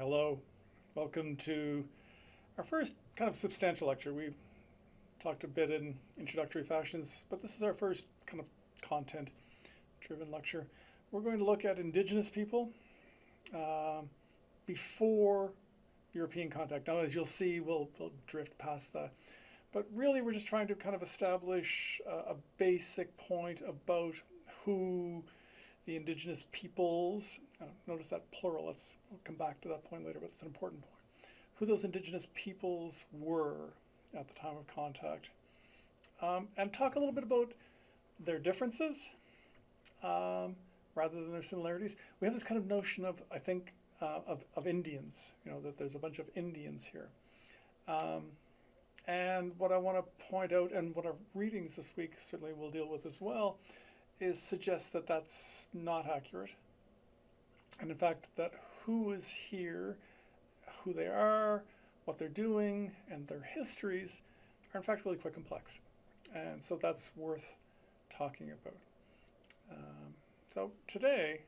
Hello, welcome to our first kind of substantial lecture. We talked a bit in introductory fashions, but this is our first kind of content-driven lecture. We're going to look at Indigenous people before European contact. Now, as you'll see, we'll drift past that. But really, we're just trying to kind of establish a basic point about who the Indigenous peoples, notice that plural, we'll come back to that point later, but it's an important point. Who those Indigenous peoples were at the time of contact. And talk a little bit about their differences rather than their similarities. We have this kind of notion of, I think, of Indians, that there's a bunch of Indians here. And what I want to point out, and what our readings this week certainly will deal with as well, is suggest that that's not accurate. And in fact, that who is here, who they are, what they're doing, and their histories are in fact really quite complex. And so that's worth talking about. So today,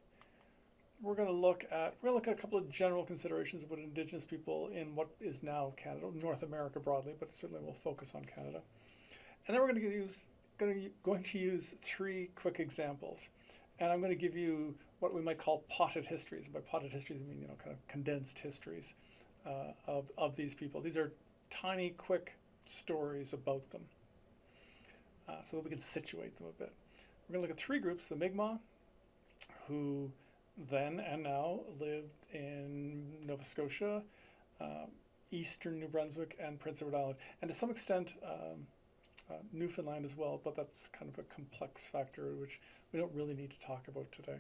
we're going to look at a couple of general considerations about Indigenous people in what is now Canada, North America broadly, but certainly we'll focus on Canada. And then we're going to use three quick examples. And I'm going to give you what we might call potted histories. By potted histories, I mean, kind of condensed histories of these people. These are tiny, quick stories about them so that we can situate them a bit. We're going to look at three groups: the Mi'kmaq, who then and now lived in Nova Scotia, eastern New Brunswick, and Prince Edward Island, and to some extent Newfoundland as well, but that's kind of a complex factor which we don't really need to talk about today.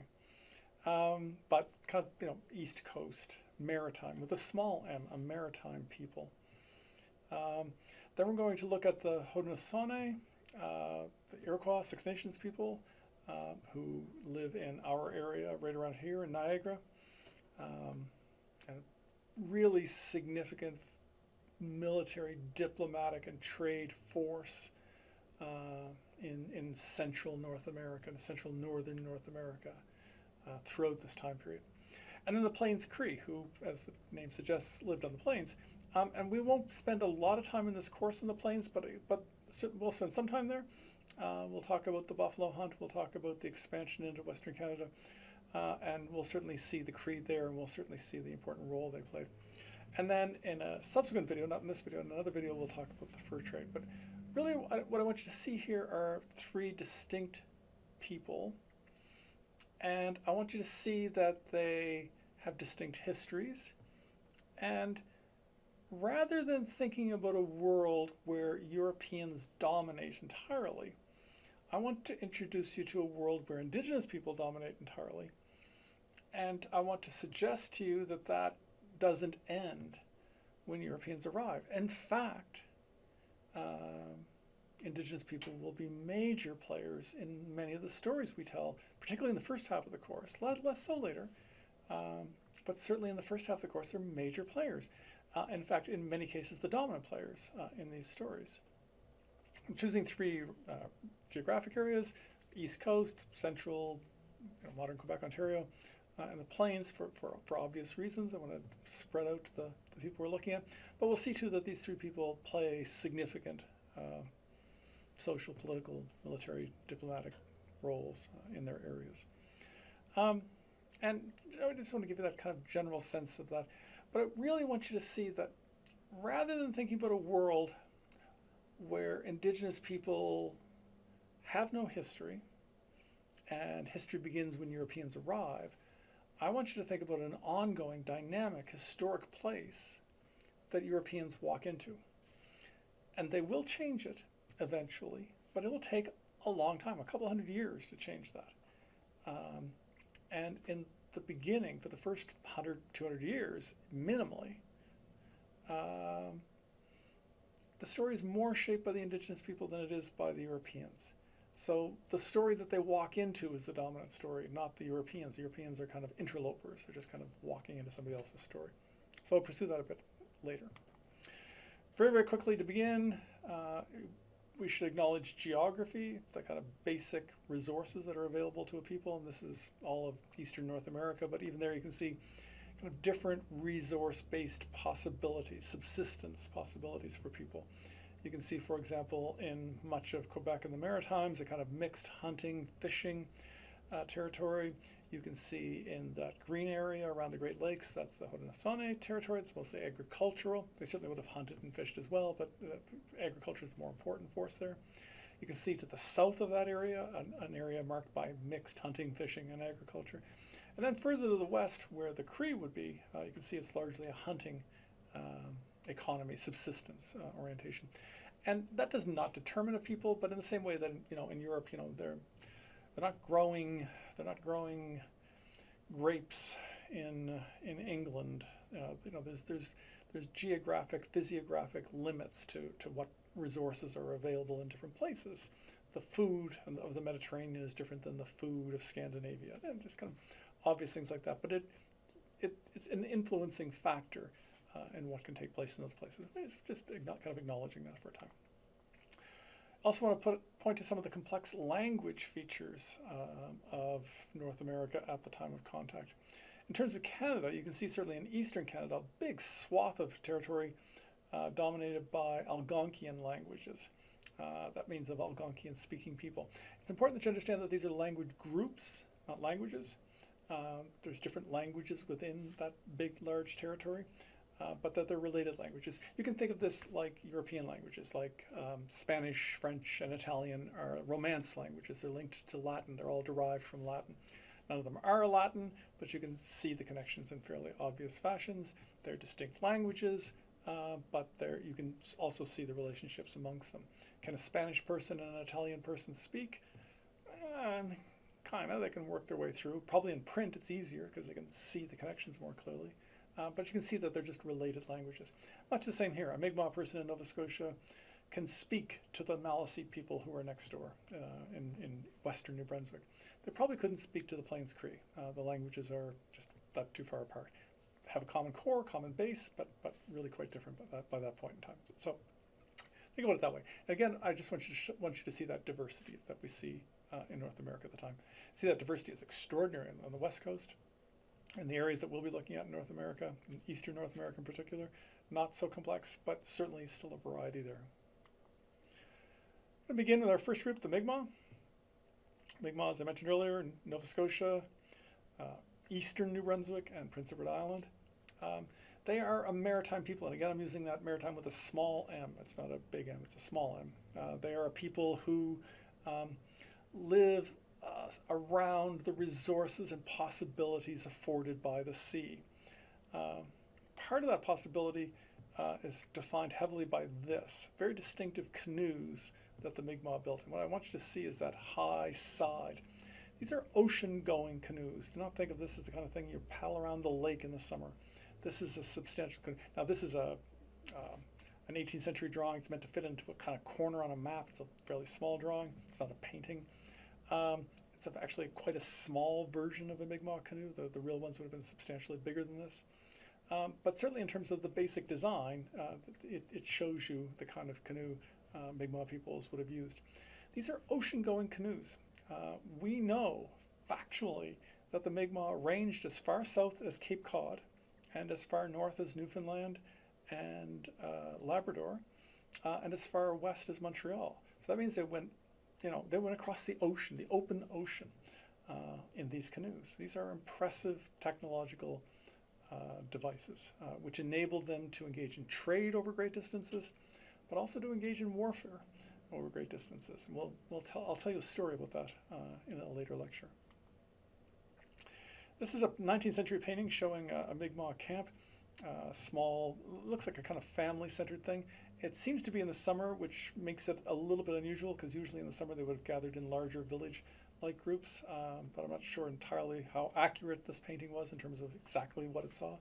But kind of, East Coast, maritime, with a small m, a maritime people. Then we're going to look at the Haudenosaunee, the Iroquois, Six Nations people, who live in our area right around here in Niagara. And really significant military, diplomatic, and trade force in central North America, central northern North America throughout this time period. And then the Plains Cree, who, as the name suggests, lived on the plains. And we won't spend a lot of time in this course on the plains, but we'll spend some time there. We'll talk about the buffalo hunt, we'll talk about the expansion into Western Canada, and we'll certainly see the Cree there, and we'll certainly see the important role they played. And then in a subsequent video, not in this video, in another video, we'll talk about the fur trade. But really what I want you to see here are three distinct people. And I want you to see that they have distinct histories. And rather than thinking about a world where Europeans dominate entirely, I want to introduce you to a world where Indigenous people dominate entirely. And I want to suggest to you that that doesn't end when Europeans arrive. In fact, Indigenous people will be major players in many of the stories we tell, particularly in the first half of the course, less so later, but certainly in the first half of the course, they're major players. In fact, in many cases, the dominant players in these stories. I'm choosing three geographic areas: East Coast, Central, modern Quebec, Ontario, and the plains for obvious reasons. I want to spread out the people we're looking at. But we'll see, too, that these three people play significant social, political, military, diplomatic roles in their areas. And I just want to give you that kind of general sense of that. But I really want you to see that rather than thinking about a world where Indigenous people have no history and history begins when Europeans arrive, I want you to think about an ongoing, dynamic, historic place that Europeans walk into. And they will change it eventually, but it will take a long time, a couple hundred years to change that. And in the beginning, for the first 100, 200 years, minimally, the story is more shaped by the Indigenous people than it is by the Europeans. So the story that they walk into is the dominant story, not the Europeans. The Europeans are kind of interlopers. They're just kind of walking into somebody else's story. So I'll pursue that a bit later. Very, very quickly to begin, we should acknowledge geography, the kind of basic resources that are available to a people. And this is all of Eastern North America, but even there you can see kind of different resource-based possibilities, subsistence possibilities for people. You can see, for example, in much of Quebec and the Maritimes, a kind of mixed hunting, fishing territory. You can see in that green area around the Great Lakes, that's the Haudenosaunee territory. It's mostly agricultural. They certainly would have hunted and fished as well, but agriculture is the more important force there. You can see to the south of that area, an area marked by mixed hunting, fishing, and agriculture. And then further to the west, where the Cree would be, you can see it's largely a hunting economy, subsistence orientation. And that does not determine a people, but in the same way that, in Europe, they're not growing grapes in England. There's geographic, physiographic limits to what resources are available in different places. The food of the Mediterranean is different than the food of Scandinavia, and just kind of obvious things like that. But it's an influencing factor in what can take place in those places. It's just kind of acknowledging that for a time. I also want to point to some of the complex language features of North America at the time of contact. In terms of Canada, you can see certainly in eastern Canada, a big swath of territory dominated by Algonquian languages. That means of Algonquian-speaking people. It's important that you understand that these are language groups, not languages. There's different languages within that big, large territory, but that they're related languages. You can think of this like European languages, like Spanish, French, and Italian are Romance languages. They're linked to Latin. They're all derived from Latin. None of them are Latin, but you can see the connections in fairly obvious fashions. They're distinct languages, but you can also see the relationships amongst them. Can a Spanish person and an Italian person speak? Kind of. They can work their way through. Probably in print it's easier because they can see the connections more clearly. But you can see that they're just related languages. Much the same here. A Mi'kmaq person in Nova Scotia can speak to the Maliseet people who are next door in western New Brunswick. They probably couldn't speak to the Plains Cree. The languages are just that too far apart. Have a common core, common base, but really quite different by that point in time. So think about it that way. And again, I just want you to see that diversity that we see in North America at the time. See, that diversity is extraordinary on the West Coast. In the areas that we'll be looking at in North America, in Eastern North America in particular, not so complex, but certainly still a variety there. We're going to begin with our first group, the Mi'kmaq. Mi'kmaq, as I mentioned earlier, in Nova Scotia, Eastern New Brunswick, and Prince Edward Island. They are a maritime people, and again, I'm using that maritime with a small m. It's not a big M, it's a small m. They are a people who live around the resources and possibilities afforded by the sea. Part of that possibility is defined heavily by this, very distinctive canoes that the Mi'kmaq built. And what I want you to see is that high side. These are ocean-going canoes. Do not think of this as the kind of thing you paddle around the lake in the summer. This is a substantial canoe. Now, this is an 18th century drawing. It's meant to fit into a kind of corner on a map. It's a fairly small drawing. It's not a painting. It's actually quite a small version of a Mi'kmaq canoe. The real ones would have been substantially bigger than this. But certainly in terms of the basic design, it shows you the kind of canoe Mi'kmaq peoples would have used. These are ocean-going canoes. We know factually that the Mi'kmaq ranged as far south as Cape Cod and as far north as Newfoundland and Labrador and as far west as Montreal. So that means they went across the ocean, the open ocean, in these canoes. These are impressive technological devices, which enabled them to engage in trade over great distances, but also to engage in warfare over great distances. And I'll tell you a story about that in a later lecture. This is a 19th century painting showing a Mi'kmaq camp, small, looks like a kind of family-centered thing. It seems to be in the summer, which makes it a little bit unusual because usually in the summer they would have gathered in larger village-like groups, but I'm not sure entirely how accurate this painting was in terms of exactly what it saw.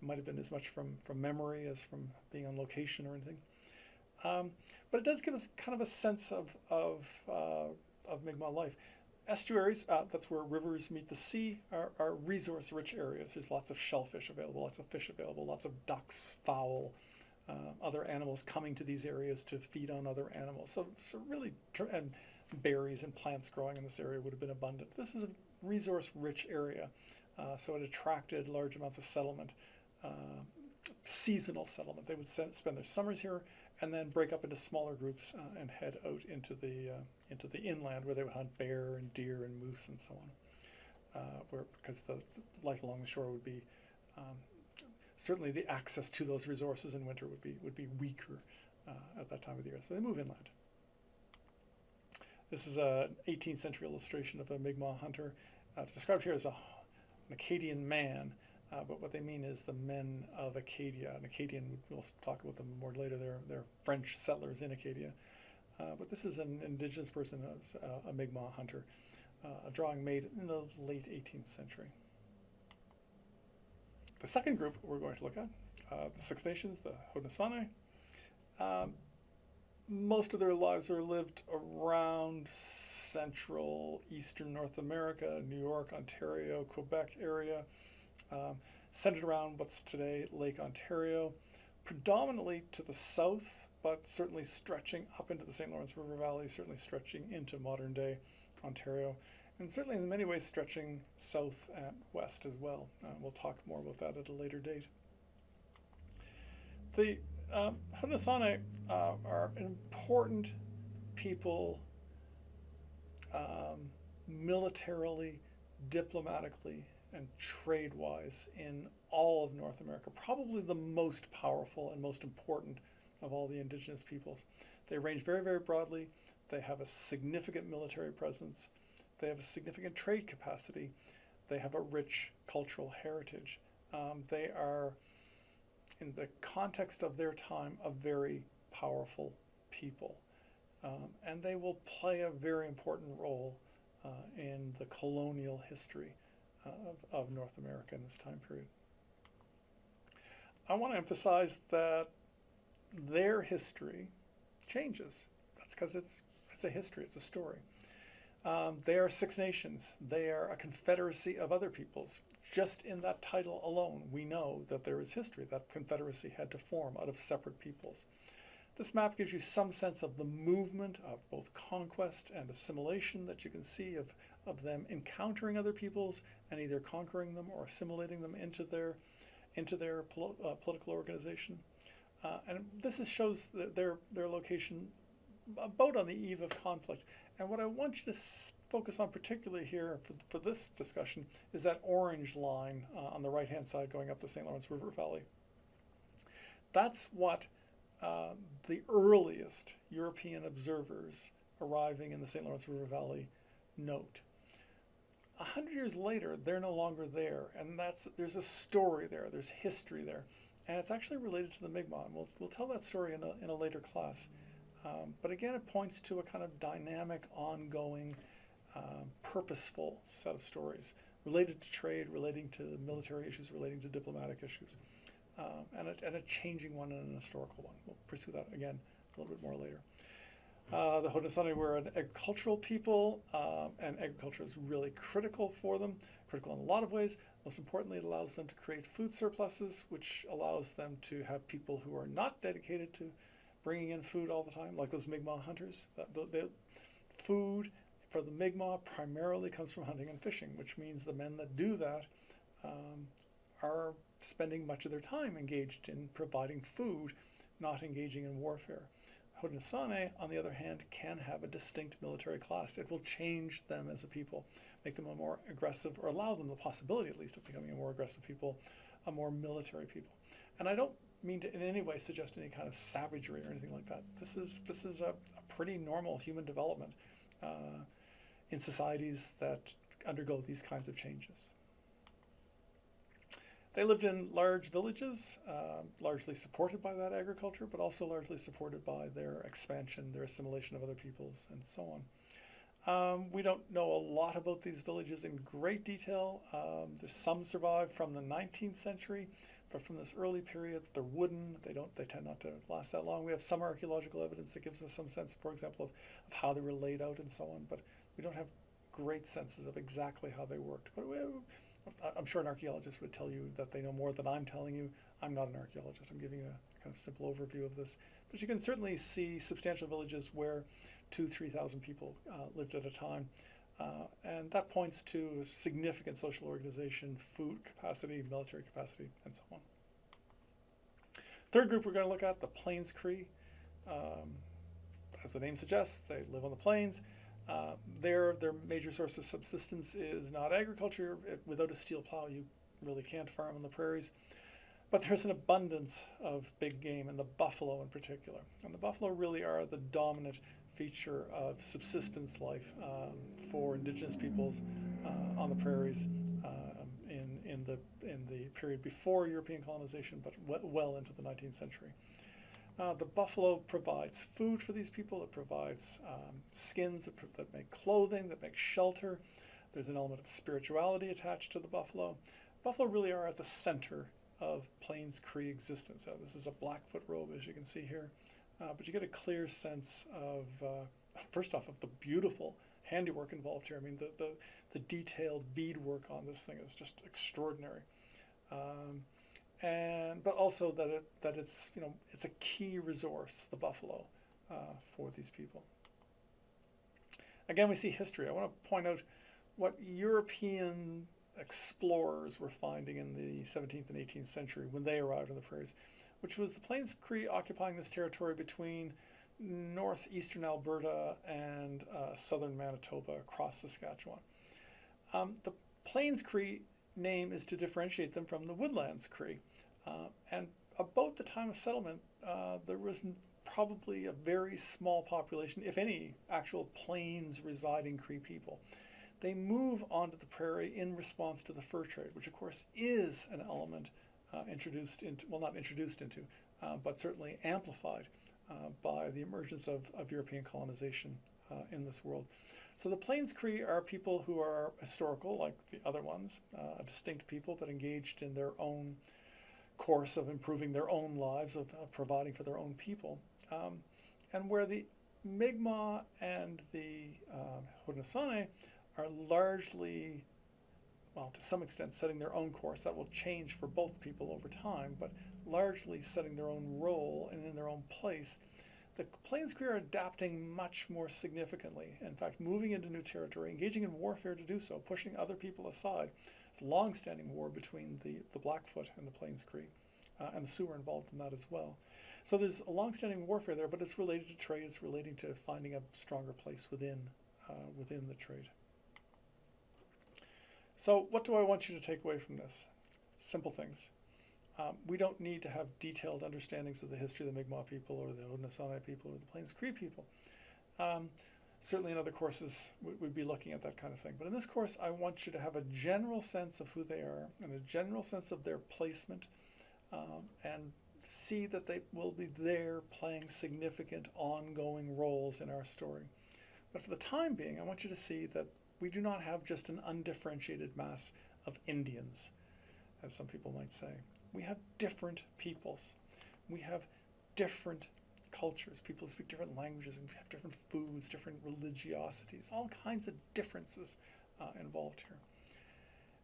It might have been as much from memory as from being on location or anything. But it does give us kind of a sense of Mi'kmaq life. Estuaries, that's where rivers meet the sea, are resource-rich areas. There's lots of shellfish available, lots of fish available, lots of ducks, fowl, other animals coming to these areas to feed on other animals. So really, and berries and plants growing in this area would have been abundant. This is a resource-rich area So it attracted large amounts of settlement, seasonal settlement. They would spend their summers here and then break up into smaller groups and head out into the inland, where they would hunt bear and deer and moose and so on. Because the life along the shore would be certainly the access to those resources in winter would be weaker at that time of the year. So they move inland. This is an 18th century illustration of a Mi'kmaq hunter. It's described here as an Acadian man, but what they mean is the men of Acadia. An Acadian, we'll talk about them more later, they're French settlers in Acadia. But this is an Indigenous person, a Mi'kmaq hunter, a drawing made in the late 18th century. The second group we're going to look at, the Six Nations, the Haudenosaunee. Most of their lives are lived around central eastern North America, New York, Ontario, Quebec area, centered around what's today Lake Ontario, predominantly to the south, but certainly stretching up into the St. Lawrence River Valley, certainly stretching into modern day Ontario, and certainly in many ways stretching south and west as well. We'll talk more about that at a later date. The Haudenosaunee are important people militarily, diplomatically, and trade-wise in all of North America, probably the most powerful and most important of all the Indigenous peoples. They range very, very broadly. They have a significant military presence. They have a significant trade capacity. They have a rich cultural heritage. They are, in the context of their time, a very powerful people. And they will play a very important role in the colonial history of North America in this time period. I want to emphasize that their history changes. That's because it's a history, it's a story. They are Six Nations. They are a confederacy of other peoples. Just in that title alone, we know that there is history. That confederacy had to form out of separate peoples. This map gives you some sense of the movement of both conquest and assimilation that you can see of them encountering other peoples and either conquering them or assimilating them into their political organization. And this shows their location about on the eve of conflict. And what I want you to focus on particularly here for this discussion is that orange line on the right-hand side going up the St. Lawrence River Valley. That's what the earliest European observers arriving in the St. Lawrence River Valley note. 100 years later, they're no longer there, and there's a story there, there's history there, and it's actually related to the Mi'kmaq. And we'll tell that story in a later class. But again, it points to a kind of dynamic, ongoing, purposeful set of stories related to trade, relating to military issues, relating to diplomatic issues, and a changing one and an historical one. We'll pursue that again a little bit more later. The Haudenosaunee were an agricultural people, and agriculture is really critical for them, critical in a lot of ways. Most importantly, it allows them to create food surpluses, which allows them to have people who are not dedicated to bringing in food all the time, like those Mi'kmaq hunters. The food for the Mi'kmaq primarily comes from hunting and fishing, which means the men that do that are spending much of their time engaged in providing food, not engaging in warfare. Haudenosaunee, on the other hand, can have a distinct military class. It will change them as a people, make them a more aggressive, or allow them the possibility at least of becoming a more aggressive people, a more military people. And I don't mean to in any way suggest any kind of savagery or anything like that. This is a pretty normal human development in societies that undergo these kinds of changes. They lived in large villages, largely supported by that agriculture, but also largely supported by their expansion, their assimilation of other peoples, and so on. We don't know a lot about these villages in great detail. There's some survive from the 19th century, but from this early period, they're wooden. They tend not to last that long. We have some archaeological evidence that gives us some sense, for example, of how they were laid out and so on, but we don't have great senses of exactly how they worked. But I'm sure an archaeologist would tell you that they know more than I'm telling you. I'm not an archaeologist. I'm giving you a kind of simple overview of this. But you can certainly see substantial villages where 2,000 to 3,000 people lived at a time. And that points to significant social organization, food capacity, military capacity, and so on. Third group we're going to look at, the Plains Cree. As the name suggests, they live on the plains. Their major source of subsistence is not agriculture. Without a steel plow, you really can't farm on the prairies. But there's an abundance of big game, and the buffalo in particular. And the buffalo really are the dominant feature of subsistence life for Indigenous peoples on the prairies in the period before European colonization, but well into the 19th century. The buffalo provides food for these people. It provides skins that make clothing, that make shelter. There's an element of spirituality attached to the buffalo. Buffalo really are at the center of Plains Cree existence. This is a Blackfoot robe, as you can see here. But you get a clear sense of, first off, of the beautiful handiwork involved here. I mean, the detailed beadwork on this thing is just extraordinary. But also that it's it's a key resource, the buffalo, for these people. Again, we see history. I want to point out what European explorers were finding in the 17th and 18th century when they arrived on the prairies, which was the Plains Cree occupying this territory between northeastern Alberta and southern Manitoba across Saskatchewan. The Plains Cree name is to differentiate them from the Woodlands Cree. And about the time of settlement, there was probably a very small population, if any, actual plains residing Cree people. They move onto the prairie in response to the fur trade, which of course is an element introduced into, well, not introduced into, but certainly amplified by the emergence of European colonization in this world. So the Plains Cree are people who are historical, like the other ones, a distinct people, but engaged in their own course of improving their own lives, of providing for their own people. And where the Mi'kmaq and the Haudenosaunee are largely, well, to some extent, setting their own course. That will change for both people over time, but largely setting their own role and in their own place. The Plains Cree are adapting much more significantly. In fact, moving into new territory, engaging in warfare to do so, pushing other people aside. It's a long-standing war between the Blackfoot and the Plains Cree, and the Sioux are involved in that as well. So there's a long-standing warfare there, but it's related to trade. It's relating to finding a stronger place within the trade. So what do I want you to take away from this? Simple things. We don't need to have detailed understandings of the history of the Mi'kmaq people or the Haudenosaunee people or the Plains Cree people. Certainly in other courses we'd be looking at that kind of thing. But in this course, I want you to have a general sense of who they are and a general sense of their placement, and see that they will be there playing significant ongoing roles in our story. But for the time being, I want you to see that we do not have just an undifferentiated mass of Indians, as some people might say. We have different peoples. We have different cultures. People who speak different languages and have different foods, different religiosities, all kinds of differences involved here.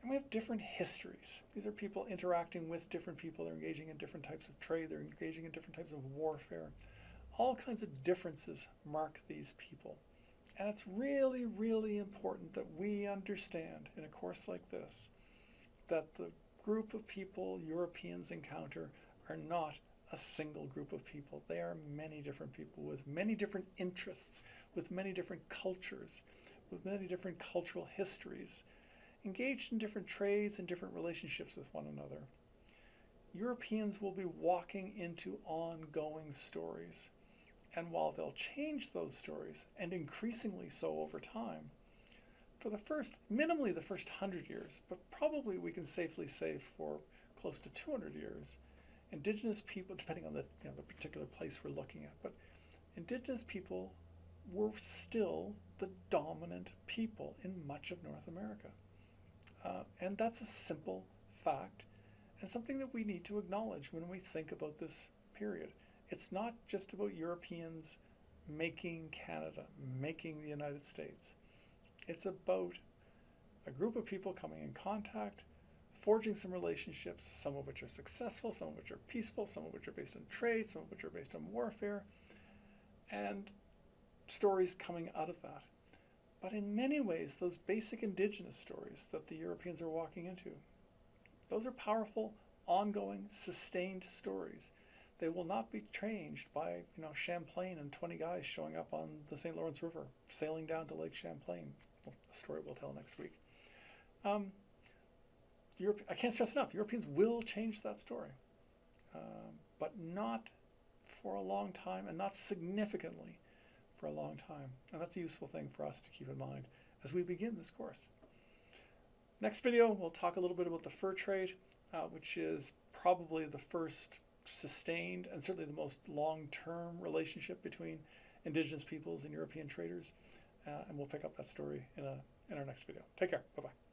And we have different histories. These are people interacting with different people. They're engaging in different types of trade. They're engaging in different types of warfare. All kinds of differences mark these people. And it's really, really important that we understand in a course like this that the group of people Europeans encounter are not a single group of people. They are many different people with many different interests, with many different cultures, with many different cultural histories, engaged in different trades and different relationships with one another. Europeans will be walking into ongoing stories. And while they'll change those stories, and increasingly so over time, for minimally the first 100 years, but probably we can safely say for close to 200 years, Indigenous people, depending on the particular place we're looking at, but Indigenous people were still the dominant people in much of North America. And that's a simple fact and something that we need to acknowledge when we think about this period. It's not just about Europeans making Canada, making the United States. It's about a group of people coming in contact, forging some relationships, some of which are successful, some of which are peaceful, some of which are based on trade, some of which are based on warfare, and stories coming out of that. But in many ways, those basic indigenous stories that the Europeans are walking into, those are powerful, ongoing, sustained stories. They will not be changed by, Champlain and 20 guys showing up on the St. Lawrence River, sailing down to Lake Champlain. A story we'll tell next week. I can't stress enough, Europeans will change that story, but not for a long time and not significantly for a long time. And that's a useful thing for us to keep in mind as we begin this course. Next video, we'll talk a little bit about the fur trade, which is probably the first sustained and certainly the most long-term relationship between Indigenous peoples and European traders. And we'll pick up that story in our next video. Take care. Bye-bye.